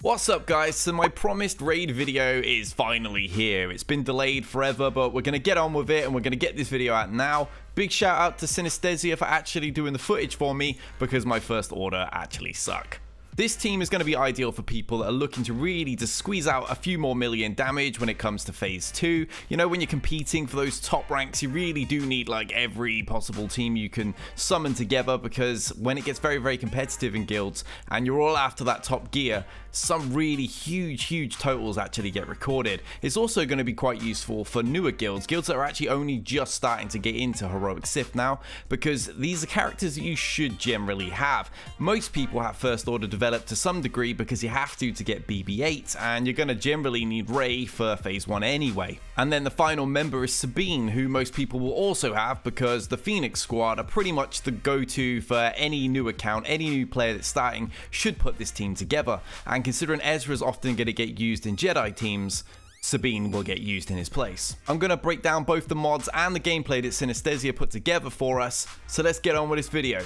What's up guys, so my promised raid video is finally here. It's been delayed forever, but we're going to get on with it and we're going to get this video out now. Big shout out to Sinaesthesia for actually doing the footage for me because my first order actually suck. This team is going to be ideal for people that are looking to really just squeeze out a few more million damage when it comes to phase 2. You know, when you're competing for those top ranks, you really do need like every possible team you can summon together, because when it gets very competitive in guilds and you're all after that top gear, some really huge totals actually get recorded. It's also going to be quite useful for newer guilds that are actually only just starting to get into Heroic Sith now, because these are characters that you should generally have. Most people have first order developed to some degree because you have to get BB-8, and you're going to generally need Rey for phase 1 anyway. And then the final member is Sabine, who most people will also have because the Phoenix squad are pretty much the go-to for any new account. Any new player that's starting should put this team together, and considering Ezra is often going to get used in Jedi teams, Sabine will get used in his place. I'm going to break down both the mods and the gameplay that Sinaesthesia put together for us, so let's get on with this video.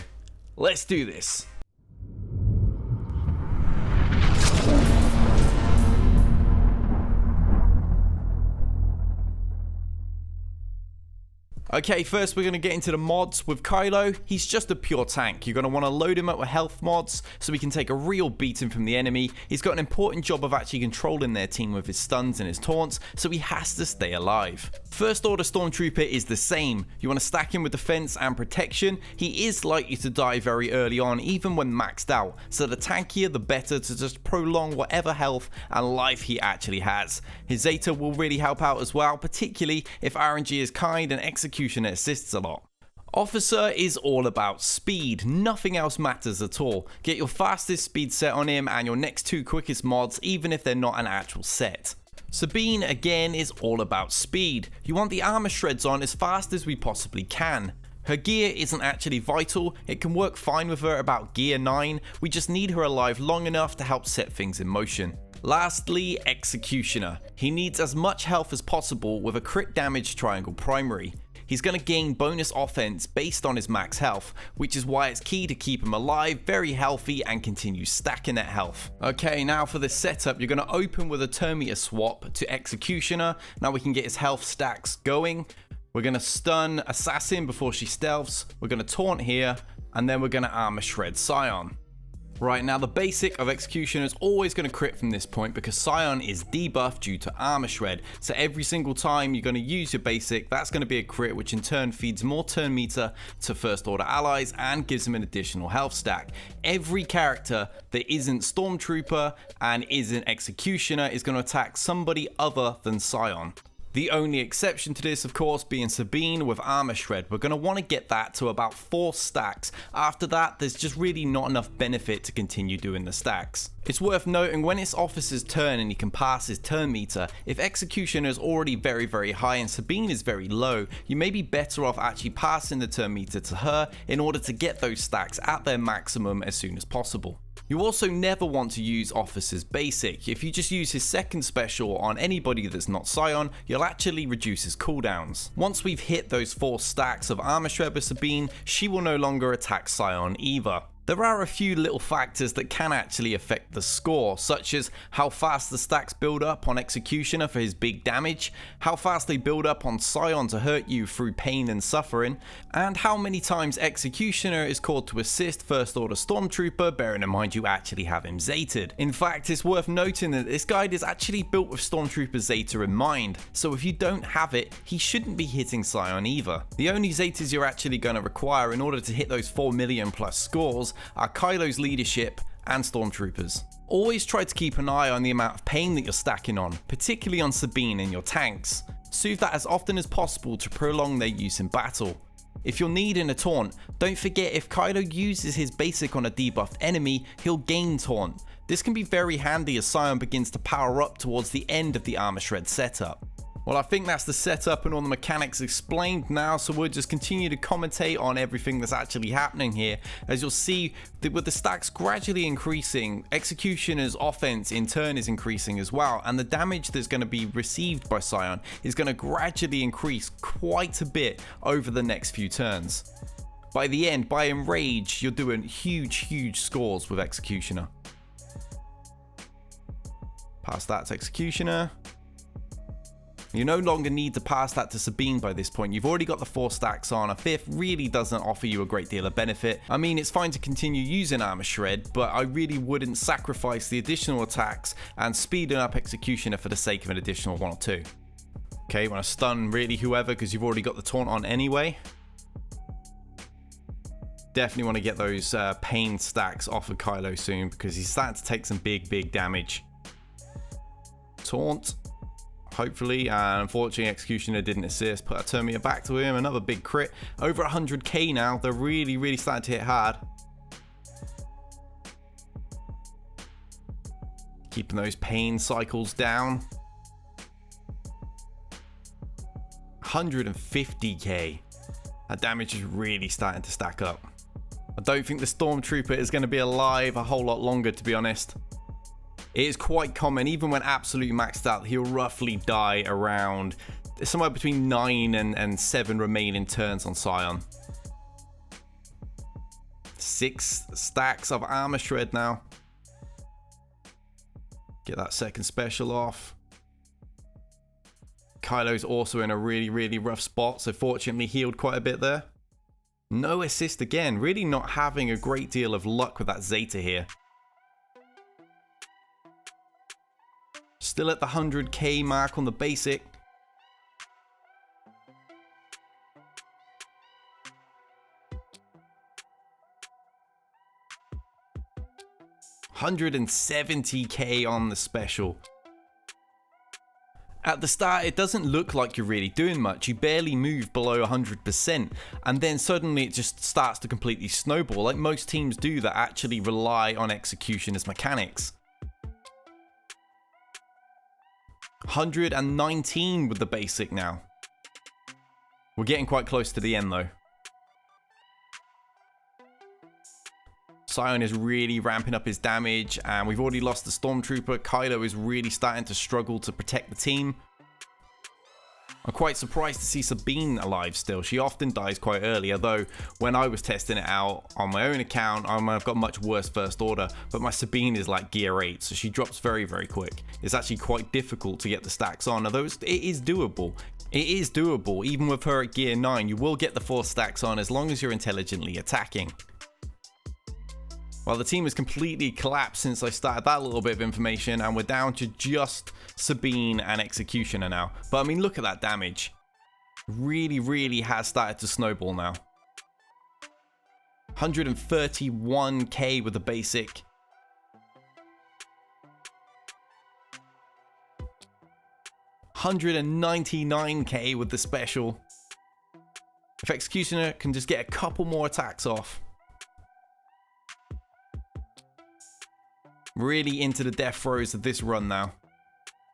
Let's do this. Okay, first we're going to get into the mods. With Kylo, he's just a pure tank. You're going to want to load him up with health mods so he can take a real beating from the enemy. He's got an important job of actually controlling their team with his stuns and his taunts, so he has to stay alive. First order Stormtrooper is the same. You want to stack him with defense and protection. He is likely to die very early on, even when maxed out, so the tankier the better to just prolong whatever health and life he actually has. His Zeta will really help out as well, particularly if RNG is kind and Executioner assists a lot. Officer is all about speed, nothing else matters at all. Get your fastest speed set on him and your next 2 quickest mods, even if they're not an actual set. Sabine again is all about speed. You want the armor shreds on as fast as we possibly can. Her gear isn't actually vital, it can work fine with her about gear 9, we just need her alive long enough to help set things in motion. Lastly, Executioner. He needs as much health as possible with a crit damage triangle primary. He's going to gain bonus offense based on his max health, which is why it's key to keep him alive, very healthy, and continue stacking that health. Okay, now for the setup, you're going to open with a turn meter swap to Executioner. Now we can get his health stacks going. We're going to stun Assassin before she stealths. We're going to taunt here, and then we're going to armor shred Scion. Right, now the basic of Executioner is always going to crit from this point because Scion is debuffed due to armor shred. So every single time you're going to use your basic, that's going to be a crit, which in turn feeds more turn meter to first order allies and gives them an additional health stack. Every character that isn't Stormtrooper and isn't Executioner is going to attack somebody other than Scion. The only exception to this, of course, being Sabine with armor shred. We're going to want to get that to about 4 stacks. After that, there's just really not enough benefit to continue doing the stacks. It's worth noting when it's Officer's turn and he can pass his turn meter, if Executioner is already very high and Sabine is very low, you may be better off actually passing the turn meter to her in order to get those stacks at their maximum as soon as possible. You also never want to use Officer's basic. If you just use his second special on anybody that's not Scion, you'll actually reduce his cooldowns. Once we've hit those 4 stacks of armor shred with Sabine, she will no longer attack Scion either. There are a few little factors that can actually affect the score, such as how fast the stacks build up on Executioner for his big damage, how fast they build up on Scion to hurt you through pain and suffering, and how many times Executioner is called to assist First Order Stormtrooper, bearing in mind you actually have him Zated. In fact, it's worth noting that this guide is actually built with Stormtrooper Zeta in mind, so if you don't have it, he shouldn't be hitting Scion either. The only Zetas you're actually going to require in order to hit those 4 million plus scores are Kylo's leadership and Stormtroopers. Always try to keep an eye on the amount of pain that you're stacking on, particularly on Sabine and your tanks. Soothe that as often as possible to prolong their use in battle. If you're needing a taunt, don't forget if Kylo uses his basic on a debuffed enemy, he'll gain taunt. This can be very handy as Scion begins to power up towards the end of the armor shred setup. Well, I think that's the setup and all the mechanics explained now, so we'll just continue to commentate on everything that's actually happening here. As you'll see, that with the stacks gradually increasing, Executioner's offense in turn is increasing as well, and the damage that's going to be received by Scion is going to gradually increase quite a bit over the next few turns. By the end, by Enrage, you're doing huge scores with Executioner. Pass that to Executioner. You no longer need to pass that to Sabine by this point. You've already got the 4 stacks on. A 5th really doesn't offer you a great deal of benefit. I mean, it's fine to continue using Armor Shred, but I really wouldn't sacrifice the additional attacks and speeding up Executioner for the sake of an additional 1 or 2. Okay, you want to stun really whoever because you've already got the taunt on anyway. Definitely want to get those pain stacks off of Kylo soon because he's starting to take some big damage. Taunt. Hopefully, and unfortunately Executioner didn't assist. Put a Terminator back to him. Another big crit. Over 100k now. They're really starting to hit hard. Keeping those pain cycles down. 150k. That damage is really starting to stack up. I don't think the Stormtrooper is going to be alive a whole lot longer, to be honest. It is quite common, even when absolutely maxed out, he'll roughly die around somewhere between 9 and 7 remaining turns on Scion. 6 stacks of Armor Shred now. Get that second special off. Kylo's also in a really rough spot, so fortunately healed quite a bit there. No assist again, really not having a great deal of luck with that Zeta here. Still at the 100k mark on the basic. $170k on the special. At the start, it doesn't look like you're really doing much. You barely move below 100%, and then suddenly it just starts to completely snowball, like most teams do that actually rely on execution as mechanics. 119 with the basic now. We're getting quite close to the end though. Scion is really ramping up his damage, and we've already lost the Stormtrooper. Kylo is really starting to struggle to protect the team. I'm quite surprised to see Sabine alive still. She often dies quite early, although when I was testing it out on my own account, I've got much worse first order, but my Sabine is like gear 8, so she drops very quick. It's actually quite difficult to get the stacks on, although it is doable. It is doable. Even with her at gear 9, you will get the 4 stacks on as long as you're intelligently attacking. Well, the team has completely collapsed since I started that little bit of information, and we're down to just Sabine and Executioner now. But I mean, look at that damage. Really has started to snowball now. 131k with the basic. $199k with the special. If Executioner can just get a couple more attacks off. Really into the death throes of this run now.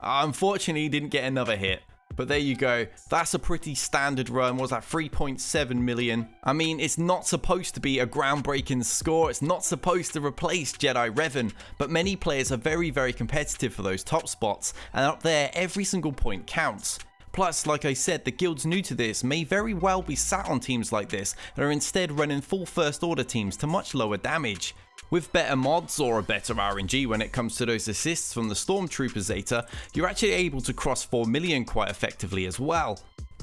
Unfortunately, didn't get another hit. But there you go. That's a pretty standard run. What was that? 3.7 million. I mean, it's not supposed to be a groundbreaking score. It's not supposed to replace Jedi Revan. But many players are very competitive for those top spots. And up there, every single point counts. Plus, like I said, the guilds new to this may very well be sat on teams like this that are instead running full first order teams to much lower damage. With better mods or a better RNG when it comes to those assists from the Stormtrooper Zeta, you're actually able to cross 4 million quite effectively as well.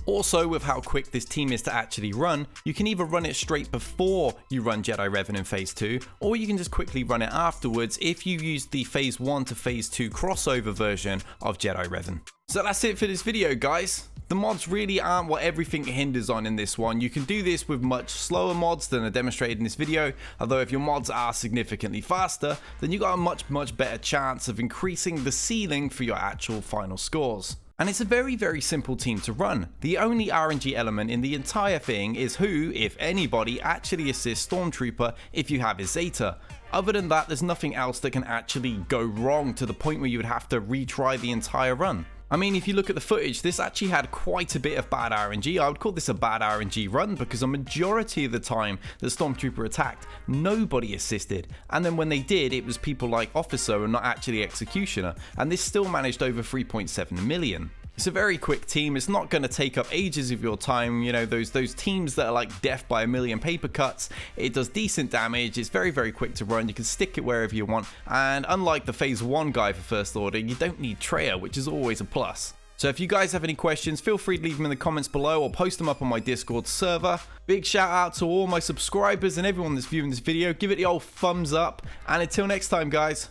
Also, with how quick this team is to actually run, you can either run it straight before you run Jedi Revan in Phase 2, or you can just quickly run it afterwards if you use the Phase 1 to Phase 2 crossover version of Jedi Revan. So that's it for this video, guys. The mods really aren't what everything hinges on in this one. You can do this with much slower mods than are demonstrated in this video, although if your mods are significantly faster, then you got a much better chance of increasing the ceiling for your actual final scores. And it's a very simple team to run. The only RNG element in the entire thing is who, if anybody, actually assists Stormtrooper if you have his Zeta. Other than that, there's nothing else that can actually go wrong to the point where you would have to retry the entire run. I mean, if you look at the footage, this actually had quite a bit of bad RNG. I would call this a bad RNG run because a majority of the time the Stormtrooper attacked, nobody assisted. And then when they did, it was people like Officer and not actually Executioner. And this still managed over 3.7 million. It's a very quick team. It's not going to take up ages of your time. You know, those teams that are like death by a million paper cuts, it does decent damage. It's very, very quick to run. You can stick it wherever you want. And unlike the phase 1 guy for First Order, you don't need Treya, which is always a plus. So if you guys have any questions, feel free to leave them in the comments below or post them up on my Discord server. Big shout out to all my subscribers and everyone that's viewing this video. Give it the old thumbs up. And until next time, guys,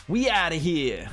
we out of here.